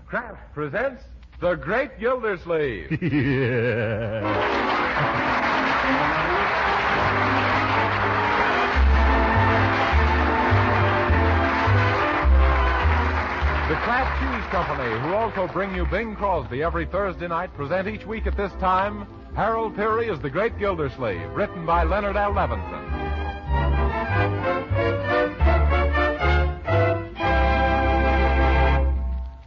Kraft presents The Great Gildersleeve. Yeah. The Kraft Cheese Company, who also bring you Bing Crosby every Thursday night, present each week at this time Harold Peary as The Great Gildersleeve, written by Leonard L. Levinson.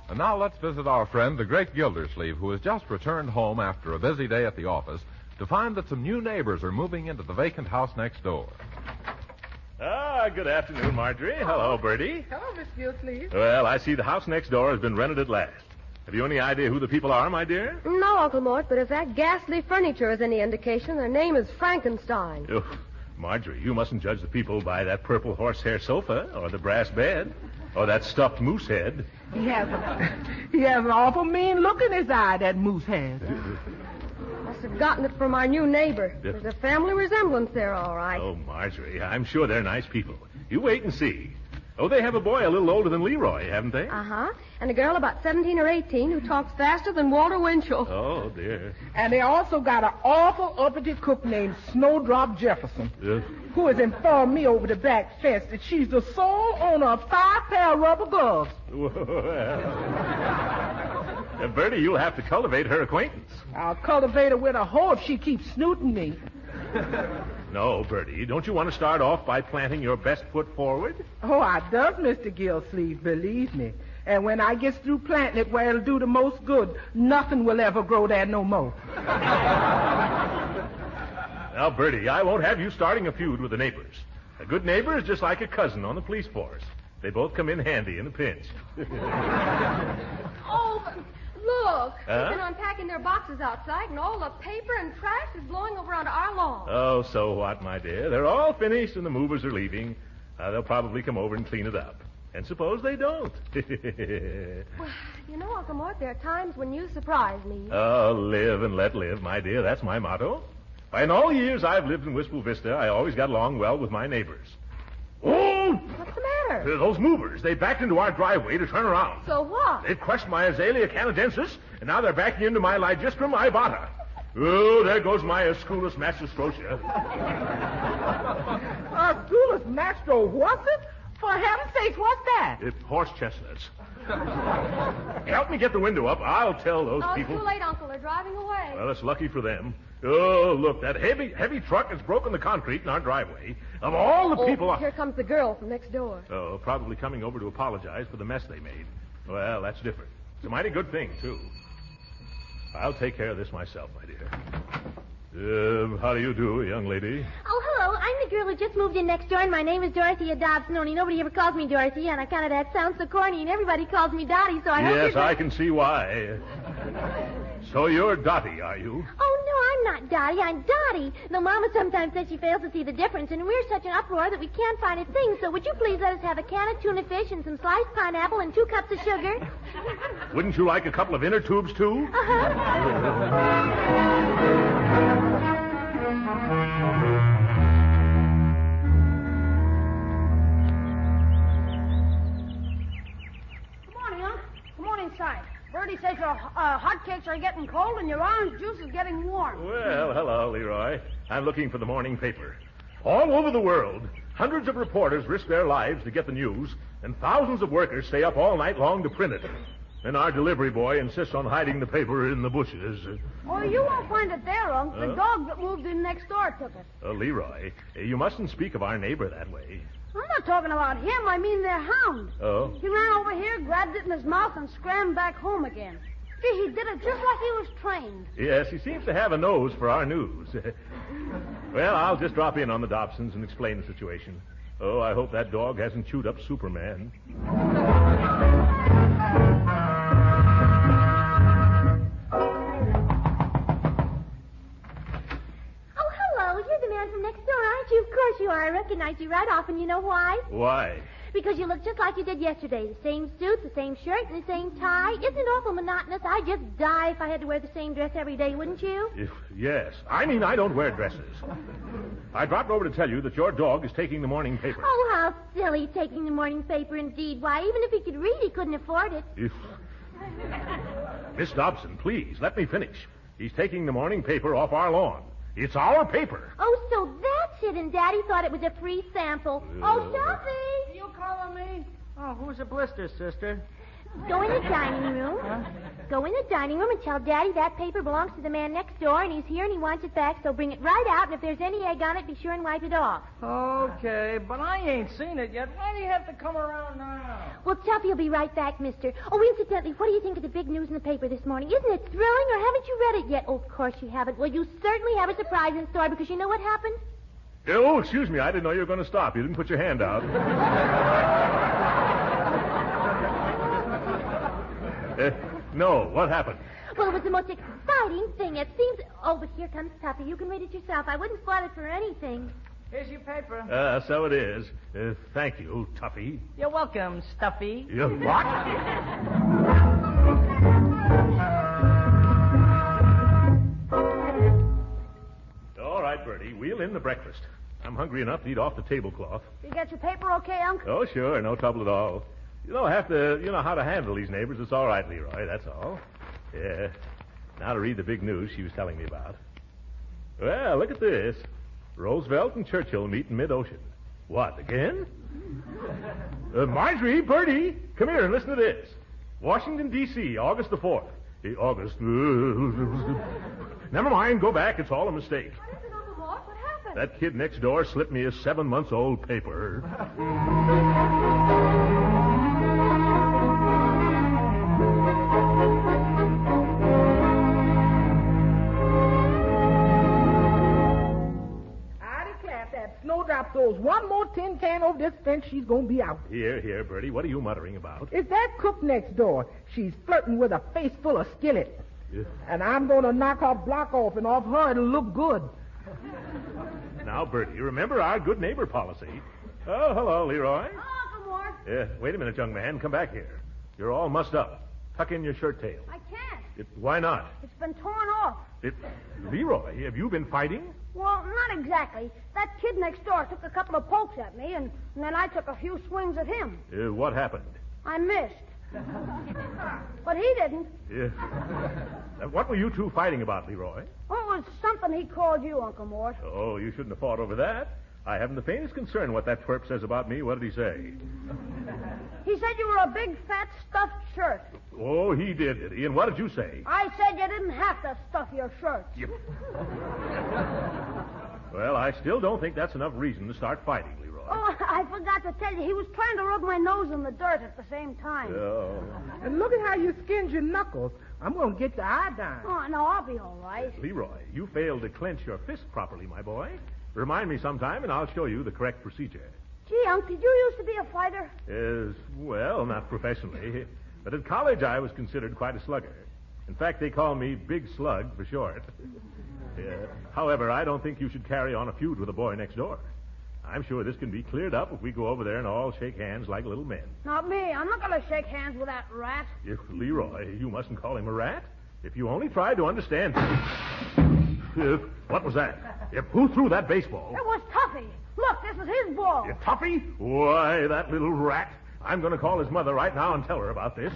And now let's visit our friend, the Great Gildersleeve, who has just returned home after a busy day at the office to find that some new neighbors are moving into the vacant house next door. Good afternoon, Marjorie. Hello, Bertie. Hello, Miss Gildersleeve. Well, I see the house next door has been rented at last. Have you any idea who the people are, my dear? No, Uncle Mort, but if that ghastly furniture is any indication, their name is Frankenstein. Oh, Marjorie, you mustn't judge the people by that purple horsehair sofa or the brass bed or that stuffed moose head. He has an awful mean look in his eye, that moose has. Must have gotten it from our new neighbor. There's a family resemblance there, all right. Oh, Marjorie, I'm sure they're nice people. You wait and see. Oh, they have a boy a little older than Leroy, haven't they? Uh-huh. And a girl about 17 or 18 who talks faster than Walter Winchell. Oh, dear. And they also got an awful uppity cook named Snowdrop Jefferson, who has informed me over the back fence that she's the sole owner of 5 pair of rubber gloves. Well, Bertie, you'll have to cultivate her acquaintance. I'll cultivate her with a hoe if she keeps snooting me. No, Bertie, don't you want to start off by planting your best foot forward? Oh, I does, Mr. Gildersleeve, believe me. And when I gets through planting it where it'll do the most good, nothing will ever grow there no more. Now, Bertie, I won't have you starting a feud with the neighbors. A good neighbor is just like a cousin on the police force. They both come in handy in a pinch. Oh, but look. Huh? They've been unpacking their boxes outside, and all the paper and trash is blowing over onto our lawn. Oh, so what, my dear? They're all finished and the movers are leaving. They'll probably come over and clean it up. And suppose they don't. Well, you know, Uncle Mort, there are times when you surprise me. Oh, live and let live, my dear. That's my motto. Why, in all the years I've lived in Wistful Vista, I always got along well with my neighbors. Oh! What's the matter? Those movers, they backed into our driveway to turn around. So what? They've crushed my Azalea canadensis, and now they're backing into my Lygistrum ibata. Oh, there goes my Asculus mastrosia. Asculus mastro, what's it? For heaven's sakes, what's that? It's horse chestnuts. Help me get the window up. I'll tell those people. It's too late, Uncle. They're driving away. Well, it's lucky for them. Oh, look, that heavy truck has broken the concrete in our driveway. Of all the people... Here comes the girl from next door. Oh, probably coming over to apologize for the mess they made. Well, that's different. It's a mighty good thing, too. I'll take care of this myself, my dear. How do you do, young lady? Oh, hello. I'm the girl who just moved in next door, and my name is Dorothea Dobson. Only nobody ever calls me Dorothea, and I kind of that sounds so corny, and everybody calls me Dottie, so I hope Yes, I can see why. So you're Dottie, are you? Oh, no, I'm not Dottie. I'm Dottie. Though Mama sometimes says she fails to see the difference, and we're such an uproar that we can't find a thing, so would you please let us have a can of tuna fish and some sliced pineapple and 2 cups of sugar? Wouldn't you like a couple of inner tubes, too? Bertie says your hotcakes are getting cold and your orange juice is getting warm. Well, hello, Leroy. I'm looking for the morning paper. All over the world, hundreds of reporters risk their lives to get the news, and thousands of workers stay up all night long to print it. Then our delivery boy insists on hiding the paper in the bushes. Oh, you won't find it there, Unc. The dog that moved in next door took it. Leroy, you mustn't speak of our neighbor that way. I'm not talking about him. I mean their hound. Oh? He ran over here, grabbed it in his mouth, and scrambled back home again. See, he did it just like he was trained. Yes, he seems to have a nose for our news. Well, I'll just drop in on the Dobsons and explain the situation. Oh, I hope that dog hasn't chewed up Superman. From next door, aren't you? Of course you are. I recognize you right off, and you know why? Why? Because you look just like you did yesterday. The same suit, the same shirt, and the same tie. Isn't it awful monotonous? I'd just die if I had to wear the same dress every day, wouldn't you? Yes. I mean, I don't wear dresses. I dropped over to tell you that your dog is taking the morning paper. Oh, how silly, taking the morning paper indeed. Why, even if he could read, he couldn't afford it. Miss Dobson, please, let me finish. He's taking the morning paper off our lawn. It's our paper. Oh, so that's it, and Daddy thought it was a free sample. Oh, Sophie! You calling me? Oh, who's a blister, sister? Go in the dining room. Huh? Go in the dining room and tell Daddy that paper belongs to the man next door, and he's here and he wants it back, so bring it right out, and if there's any egg on it, be sure and wipe it off. Okay, but I ain't seen it yet. Why do you have to come around now? Well, Tuffy will be right back, mister. Oh, incidentally, what do you think of the big news in the paper this morning? Isn't it thrilling, or haven't you read it yet? Oh, of course you haven't. Well, you certainly have a surprise in store, because you know what happened? Oh, excuse me. I didn't know you were going to stop. You didn't put your hand out. No, what happened? Well, it was the most exciting thing. It seems... Oh, but here comes Tuffy. You can read it yourself. I wouldn't spoil it for anything. Here's your paper. So it is. Thank you, Tuffy. You're welcome, Stuffy. What? All right, Bertie. Wheel in the breakfast. I'm hungry enough to eat off the tablecloth. You get your paper okay, Unc? Oh, sure. No trouble at all. You know how to handle these neighbors. It's all right, Leroy. That's all. Yeah. Now to read the big news she was telling me about. Well, look at this. Roosevelt and Churchill meet in mid-ocean. What, again? Marjorie, Bertie, come here and listen to this. Washington, D.C., August the 4th. August. Never mind, go back. It's all a mistake. What is it, Uncle Mort? What happened? That kid next door slipped me a 7-month-old paper. Snowdrop throws one more tin can over this fence, she's going to be out. Here, Bertie. What are you muttering about? It's that cook next door. She's flirting with a face full of skillet. Yeah. And I'm going to knock her block off, and off her it'll look good. Now, Bertie, remember our good neighbor policy. Oh, hello, Leroy. Oh, Uncle Mort. Wait a minute, young man. Come back here. You're all mussed up. Tuck in your shirt tail. I can't. Why not? It's been torn off. Leroy, have you been fighting? Well, not exactly. That kid next door took a couple of pokes at me, and then I took a few swings at him. What happened? I missed. But he didn't. What were you two fighting about, Leroy? Well, it was something he called you, Uncle Mort. Oh, you shouldn't have fought over that. I haven't the faintest concern what that twerp says about me. What did he say? He said you were a big, fat, stuffed shirt. Oh, he did he? And what did you say? I said you didn't have to stuff your shirts. Yep. Well, I still don't think that's enough reason to start fighting, Leroy. Oh, I forgot to tell you. He was trying to rub my nose in the dirt at the same time. Oh. And look at how you skinned your knuckles. I'm going to get the iodine. Oh, no, I'll be all right. Leroy, you failed to clench your fist properly, my boy. Remind me sometime, and I'll show you the correct procedure. Gee, Unc, did you used to be a fighter? Well, not professionally. But at college, I was considered quite a slugger. In fact, they call me Big Slug for short. However, I don't think you should carry on a feud with the boy next door. I'm sure this can be cleared up if we go over there and all shake hands like little men. Not me. I'm not going to shake hands with that rat. Leroy, you mustn't call him a rat. If you only tried to understand... What was that? Who threw that baseball? It was Tuffy. Look, this is his ball. Tuffy? Why, that little rat. I'm going to call his mother right now and tell her about this.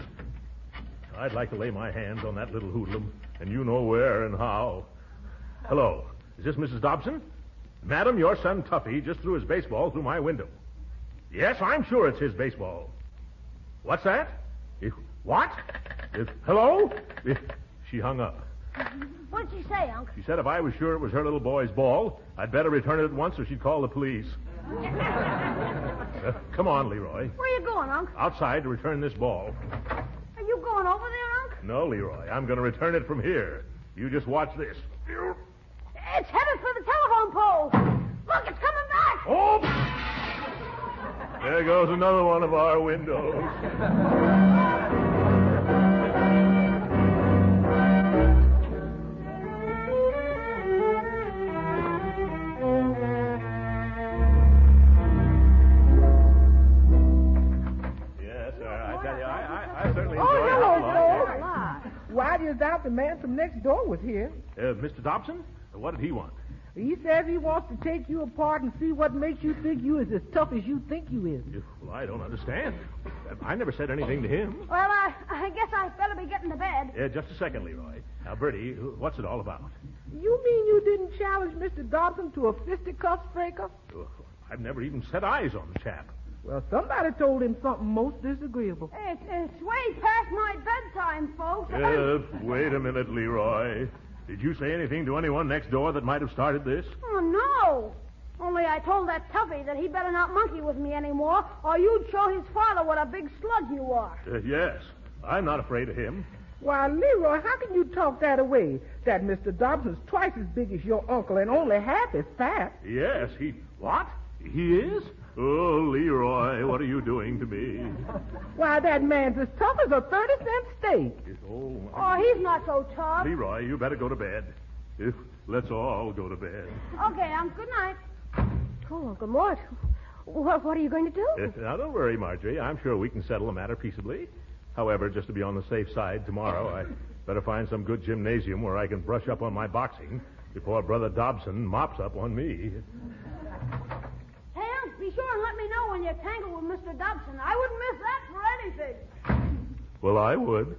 I'd like to lay my hands on that little hoodlum, and you know where and how. Hello. Is this Mrs. Dobson? Madam, your son Tuffy just threw his baseball through my window. Yes, I'm sure it's his baseball. What's that? What? Hello? She hung up. What did she say, Unc? She said if I was sure it was her little boy's ball, I'd better return it at once or she'd call the police. Come on, Leroy. Where are you going, Unc? Outside to return this ball. Are you going over there, Unc? No, Leroy. I'm going to return it from here. You just watch this. It's headed for the telephone pole. Look, it's coming back. Oh! There goes another one of our windows. Is out the man from next door was here. Mr. Dobson? What did he want? He says he wants to take you apart and see what makes you think you is as tough as you think you is. Well, I don't understand. I never said anything to him. Well, I guess I better be Dad. Yeah, just a second, Leroy. Now, Bertie, what's it all about? You mean you didn't challenge Mr. Dobson to a fisticuffs breakup? Oh, I've never even set eyes on the chap. Well, somebody told him something most disagreeable. It's way past my bedtime, folks. Wait a minute, Leroy. Did you say anything to anyone next door that might have started this? Oh, no. Only I told that toughie that he better not monkey with me anymore, or you'd show his father what a big slug you are. Yes. I'm not afraid of him. Why, Leroy, how can you talk that away? That Mr. Dobson's twice as big as your uncle and only half as fat. Yes, he... What? He is? Oh, Leroy, what are you doing to me? Why, that man's as tough as a 30-cent steak. Oh, he's not so tough. Leroy, you better go to bed. Let's all go to bed. Okay, good night. Oh, Uncle Mort. What are you going to do? Now, don't worry, Marjorie. I'm sure we can settle the matter peaceably. However, just to be on the safe side, tomorrow I better find some good gymnasium where I can brush up on my boxing before Brother Dobson mops up on me. Ham, be sure and let me know when you're tangled with Mr. Dobson. I wouldn't miss that for anything. Well, I would.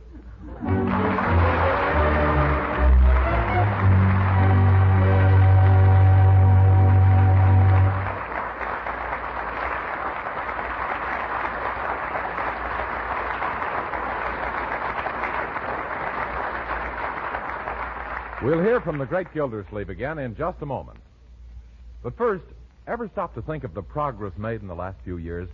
We'll hear from the great Gildersleeve again in just a moment. But first, ever stop to think of the progress made in the last few years?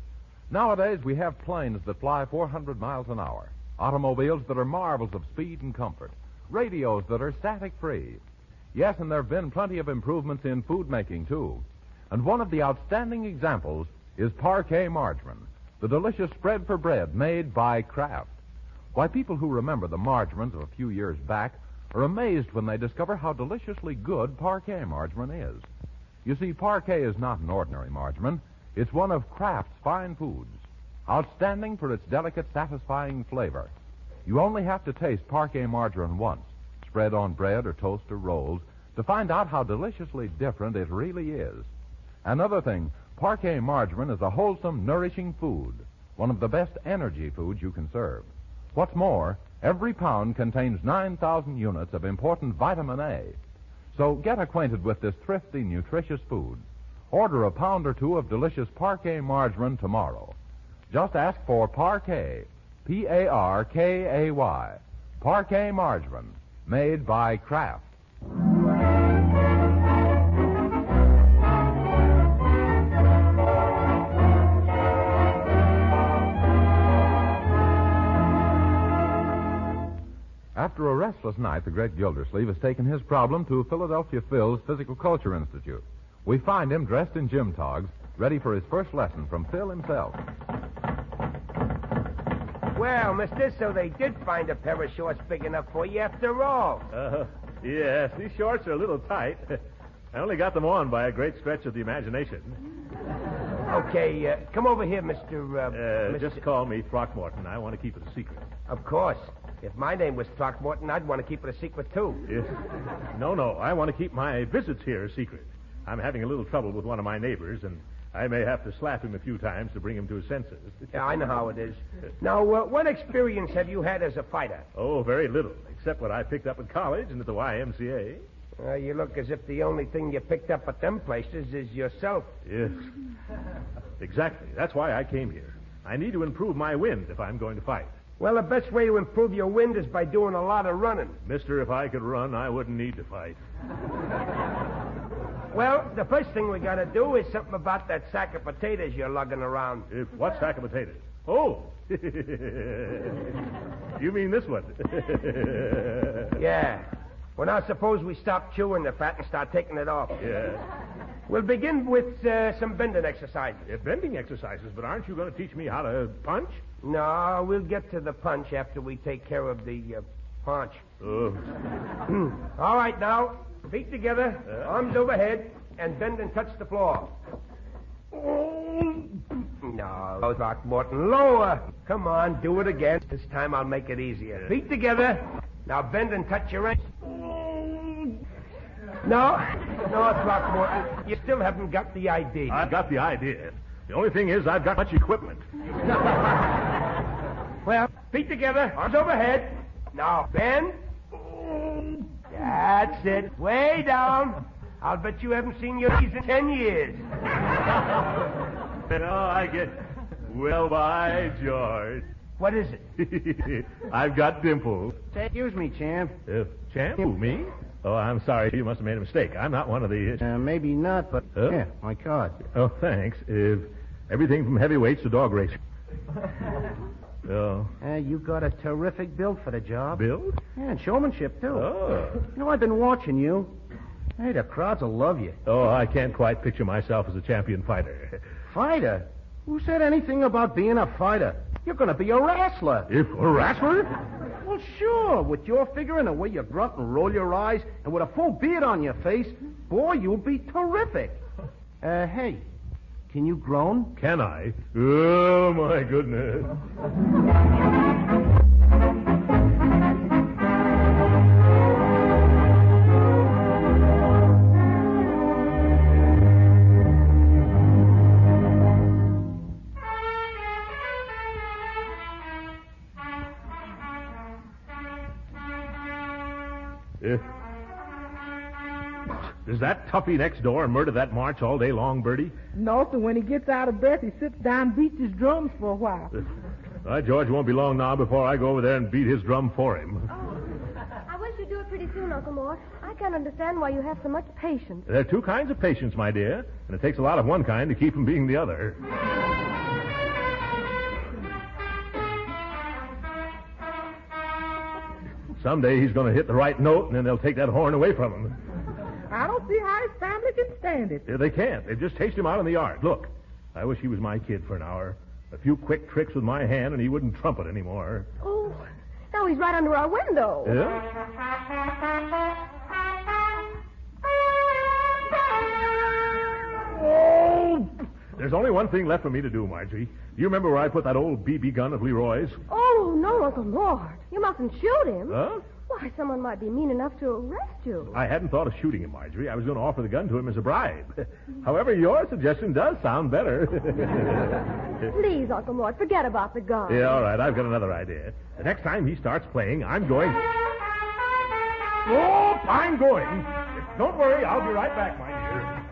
Nowadays, we have planes that fly 400 miles an hour, automobiles that are marvels of speed and comfort, radios that are static-free. Yes, and there have been plenty of improvements in food making, too. And one of the outstanding examples is parquet margarine, the delicious spread for bread made by Kraft. Why, people who remember the margarines of a few years back are amazed when they discover how deliciously good parquet margarine is. You see, parquet is not an ordinary margarine. It's one of Kraft's fine foods, outstanding for its delicate, satisfying flavor. You only have to taste parquet margarine once, spread on bread or toast or rolls, to find out how deliciously different it really is. Another thing, parquet margarine is a wholesome, nourishing food, one of the best energy foods you can serve. What's more, every pound contains 9,000 units of important vitamin A. So get acquainted with this thrifty, nutritious food. Order a pound or two of delicious parquet margarine tomorrow. Just ask for Parquet, P-A-R-K-A-Y, parquet margarine, made by Kraft. After a restless night, the great Gildersleeve has taken his problem to Philadelphia Phil's Physical Culture Institute. We find him dressed in gym togs, ready for his first lesson from Phil himself. Well, mister, so they did find a pair of shorts big enough for you after all. Yes, these shorts are a little tight. I only got them on by a great stretch of the imagination. Okay, come over here, Mr. Just call me Throckmorton. I want to keep it a secret. Of course. If my name was Throckmorton, I'd want to keep it a secret, too. Yes. No, I want to keep my visits here a secret. I'm having a little trouble with one of my neighbors, and I may have to slap him a few times to bring him to his senses. Yeah, I know how it is. Now, what experience have you had as a fighter? Oh, very little, except what I picked up at college and at the YMCA. You look as if the only thing you picked up at them places is yourself. Yes. Exactly. That's why I came here. I need to improve my wind if I'm going to fight. Well, the best way to improve your wind is by doing a lot of running. Mister, if I could run, I wouldn't need to fight. Well, the first thing we got to do is something about that sack of potatoes you're lugging around. What sack of potatoes? Oh! You mean this one? Yeah. Well, now suppose we stop chewing the fat and start taking it off. Yeah. We'll begin with some bending exercises. Bending exercises, but aren't you going to teach me how to punch? No, we'll get to the punch after we take care of the paunch. Oh. All right, now, feet together, arms overhead, and bend and touch the floor. No, Throckmorton, lower. Come on, do it again. This time I'll make it easier. Feet together. Now bend and touch your ankles. No, Throckmorton, you still haven't got the idea. I've got the idea. The only thing is I've got much equipment. Well, feet together, arms overhead. Now, bend. That's it. Way down. I'll bet you haven't seen your knees in 10 years. I get... Well, by George. What is it? I've got dimples. Excuse me, champ. Champ? Who, me? Oh, I'm sorry. You must have made a mistake. I'm not one of the... Maybe not, but... Yeah, my card. Oh, thanks. Everything from heavyweights to dog racing. Oh. You got a terrific build for the job. Build? Yeah, and showmanship, too. Oh. You know, I've been watching you. Hey, the crowds will love you. Oh, I can't quite picture myself as a champion fighter. Fighter? Who said anything about being a fighter? You're going to be a wrestler. A wrestler? Well, sure. With your figure and the way you grunt and roll your eyes, and with a full beard on your face, boy, you'll be terrific. Hey, can you groan? Can I? Oh, my goodness. Does that toughie next door murder that march all day long, Bertie? No, so when he gets out of breath, he sits down and beats his drums for a while. George won't be long now before I go over there and beat his drum for him. Oh, I wish you'd do it pretty soon, Uncle Mort. I can't understand why you have so much patience. There are two kinds of patience, my dear, and it takes a lot of one kind to keep from being the other. Someday he's going to hit the right note, and then they'll take that horn away from him. I don't see how his family can stand it. They can't. They just chased him out in the yard. Look, I wish he was my kid for an hour. A few quick tricks with my hand, and he wouldn't trumpet anymore. Oh, now he's right under our window. Yeah? Oh! There's only one thing left for me to do, Marjorie. Do you remember where I put that old BB gun of Leroy's? Oh, no, Uncle Mort. You mustn't shoot him. Huh? Why, someone might be mean enough to arrest you. I hadn't thought of shooting him, Marjorie. I was going to offer the gun to him as a bribe. However, your suggestion does sound better. Please, Uncle Mort, forget about the gun. Yeah, all right. I've got another idea. The next time he starts playing, I'm going... Oh, I'm going. Don't worry. I'll be right back, my dear.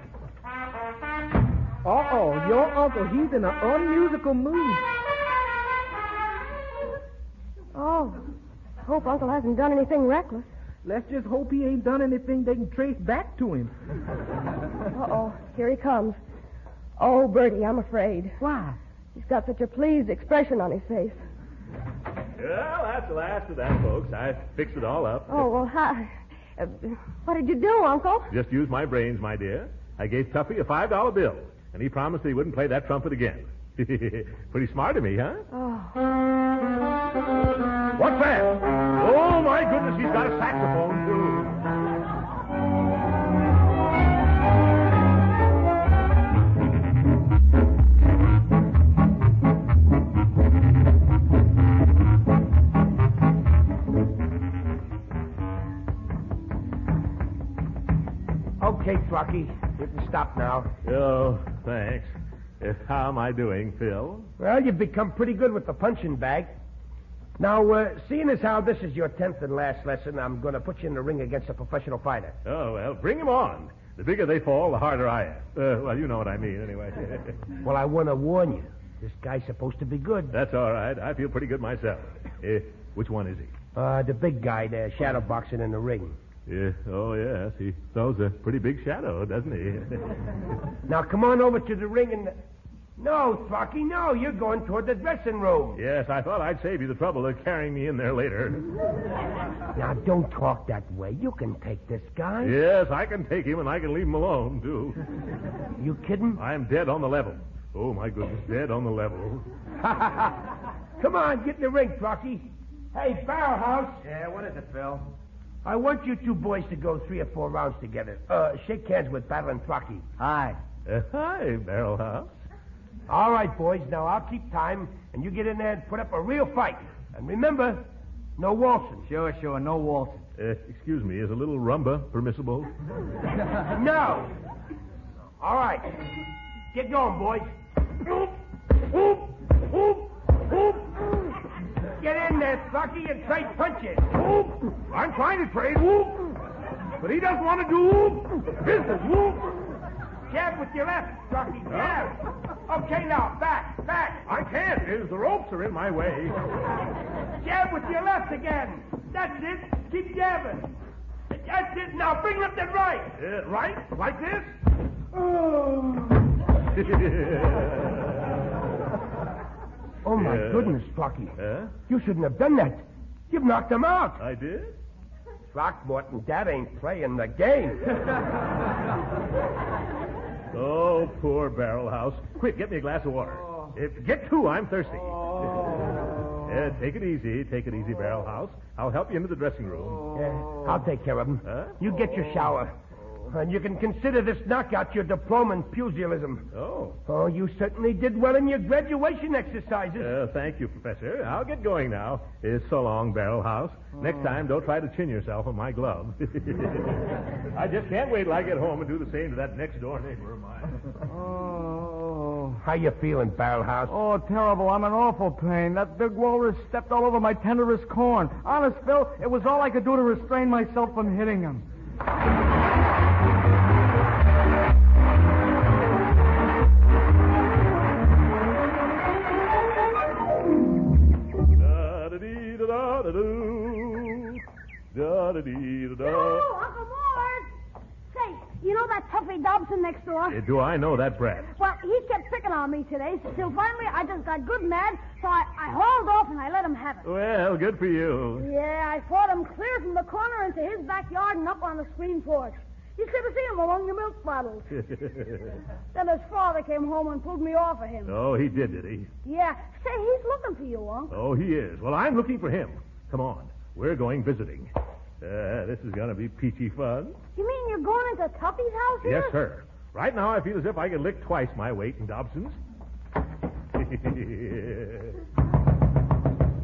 Uh-oh, your uncle, he's in an unmusical mood. Oh, hope Uncle hasn't done anything reckless. Let's just hope he ain't done anything they can trace back to him. Uh-oh, here he comes. Oh, Bertie, I'm afraid. Why? He's got such a pleased expression on his face. Well, that's the last of that, folks. I fixed it all up. Oh, well, what did you do, Uncle? Just used my brains, my dear. I gave Tuffy a $5 bill, and he promised he wouldn't play that trumpet again. Pretty smart of me, huh? Oh. What's that? Oh, my goodness, he's got a saxophone, too. Okay, Throcky. You can stop now. Oh, thanks. How am I doing, Phil? Well, you've become pretty good with the punching bag. Now, seeing as how this is your 10th and last lesson, I'm going to put you in the ring against a professional fighter. Oh, well, bring him on. The bigger they fall, the harder I am. Well, you know what I mean, anyway. Well, I want to warn you. This guy's supposed to be good. That's all right. I feel pretty good myself. Which one is he? The big guy there, shadow boxing in the ring. Yeah. Oh, yes. He throws a pretty big shadow, doesn't he? Now, come on over to the ring and... No, Throcky, no. You're going toward the dressing room. Yes, I thought I'd save you the trouble of carrying me in there later. Now, don't talk that way. You can take this guy. Yes, I can take him, and I can leave him alone, too. You kidding? I'm dead on the level. Oh, my goodness, dead on the level. Come on, get in the ring, Throcky. Hey, Barrelhouse. Yeah, what is it, Phil? I want you two boys to go 3 or 4 rounds together. Shake hands with Battle and Throcky. Hi. Hi, Barrelhouse. All right, boys. Now, I'll keep time, and you get in there and put up a real fight. And remember, no waltzing. Sure, no waltzing. Excuse me, is a little rumba permissible? No. All right. Get going, boys. Get in there, Stocky, and trade punches. Whoop. I'm trying to trade. Whoop. But he doesn't want to do business. Whoop. Jab with your left, Stocky, jab. Okay, now, back. I can't. The ropes are in my way. Jab with your left again. That's it. Keep jabbing. That's it. Now, bring up the right. Right? Like this? Oh, my goodness, Stocky. You shouldn't have done that. You've knocked him out. I did? Throckmorton, that ain't playing the game. Oh, poor Barrel House. Quick, get me a glass of water. Get two, I'm thirsty. Take it easy, Barrel House. I'll help you into the dressing room. I'll take care of him. You get your shower. And you can consider this knockout your diploma in pugilism. Oh, you certainly did well in your graduation exercises. Thank you, Professor. I'll get going now. So long, Barrel House. Next time, don't try to chin yourself on my glove. I just can't wait till I get home and do the same to that next-door neighbor of mine. How you feeling, Barrel House? Oh, terrible. I'm in awful pain. That big walrus stepped all over my tenderest corn. Honest, Phil, it was all I could do to restrain myself from hitting him. Hello, Uncle Mort. Say, you know that Tuffy Dobson next door? Do I know that brat? Well, he kept picking on me today, till finally I just got good mad, so I hauled off and I let him have it. Well, good for you. Yeah, I fought him clear from the corner into his backyard and up on the screen porch. You should have seen him among the milk bottles. Then his father came home and pulled me off of him. Oh, he did he? Yeah. Say, he's looking for you, Unc. Oh, he is. Well, I'm looking for him. Come on. We're going visiting. This is going to be peachy fun. You mean you're going into Tuffy's house here? Yes, sir. Right now, I feel as if I could lick twice my weight in Dobson's.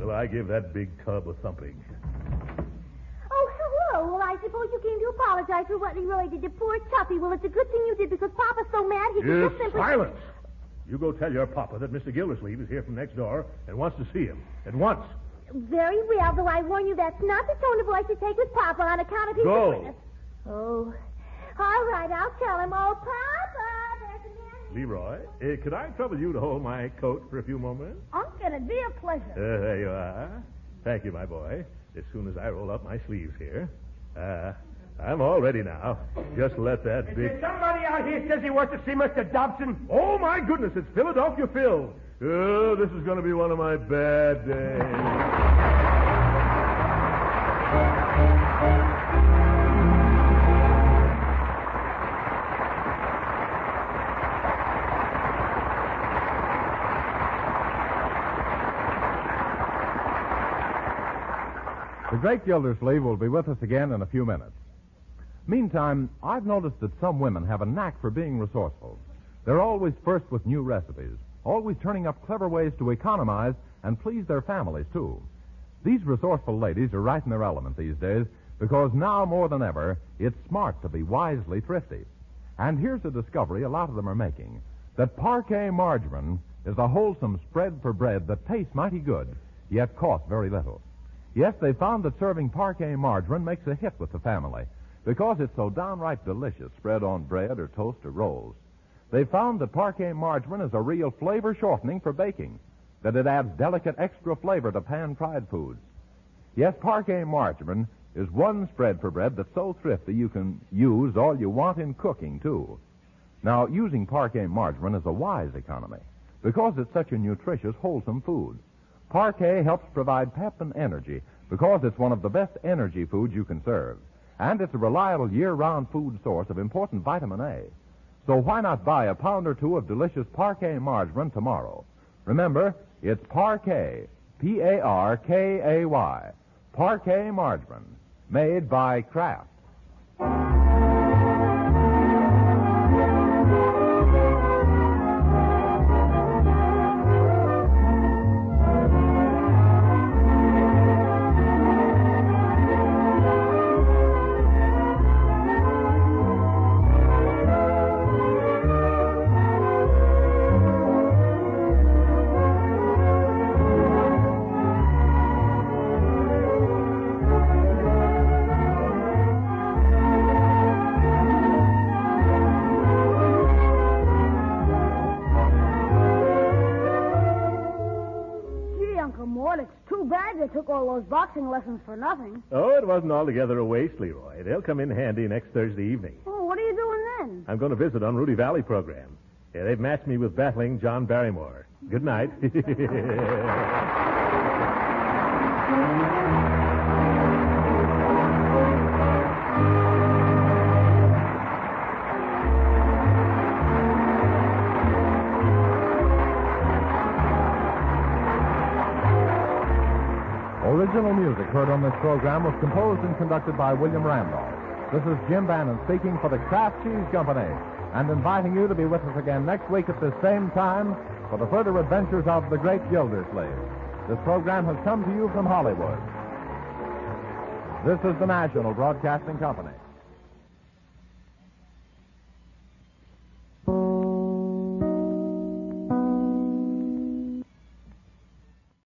Will I give that big tub a thumping? Oh, hello. Well, I suppose you came to apologize for what he really did to poor Tuffy. Well, it's a good thing you did because Papa's so mad he could just simply... Silence! You go tell your papa that Mr. Gildersleeve is here from next door and wants to see him. At once. Very well, though I warn you that's not the tone of voice to take with Papa on account of his... Go. Oh. All right, I'll tell him. Oh, Papa, there's a man... Leroy, could I trouble you to hold my coat for a few moments? Unc, it'd be a pleasure. There you are. Thank you, my boy. As soon as I roll up my sleeves here. I'm all ready now. Just let that Is big... there somebody out here says he wants to see Mr. Dobson? Oh, my goodness, it's Philadelphia Phil. Oh, this is going to be one of my bad days. The great Gildersleeve will be with us again in a few minutes. Meantime, I've noticed that some women have a knack for being resourceful. They're always first with new recipes, always turning up clever ways to economize and please their families, too. These resourceful ladies are right in their element these days because now more than ever, it's smart to be wisely thrifty. And here's a discovery a lot of them are making, that parquet margarine is a wholesome spread for bread that tastes mighty good, yet costs very little. Yes, they found that serving parquet margarine makes a hit with the family because it's so downright delicious spread on bread or toast or rolls. They found that parquet margarine is a real flavor shortening for baking, that it adds delicate extra flavor to pan-fried foods. Yes, parquet margarine is one spread for bread that's so thrifty you can use all you want in cooking, too. Now, using parquet margarine is a wise economy because it's such a nutritious, wholesome food. Parquet helps provide pep and energy because it's one of the best energy foods you can serve. And it's a reliable year-round food source of important vitamin A. So why not buy a pound or two of delicious parquet margarine tomorrow? Remember, it's Parquet, P-A-R-K-A-Y, Parquet margarine, made by Kraft. you took all those boxing lessons for nothing. Oh, it wasn't altogether a waste, Leroy. They'll come in handy next Thursday evening. Oh, what are you doing then? I'm going to visit on Rudy Valley program. Yeah, they've matched me with battling John Barrymore. Good night. Original music heard on this program was composed and conducted by William Randolph. This is Jim Bannon speaking for the Kraft Cheese Company and inviting you to be with us again next week at this same time for the further adventures of the great Gildersleeve. This program has come to you from Hollywood. This is the National Broadcasting Company.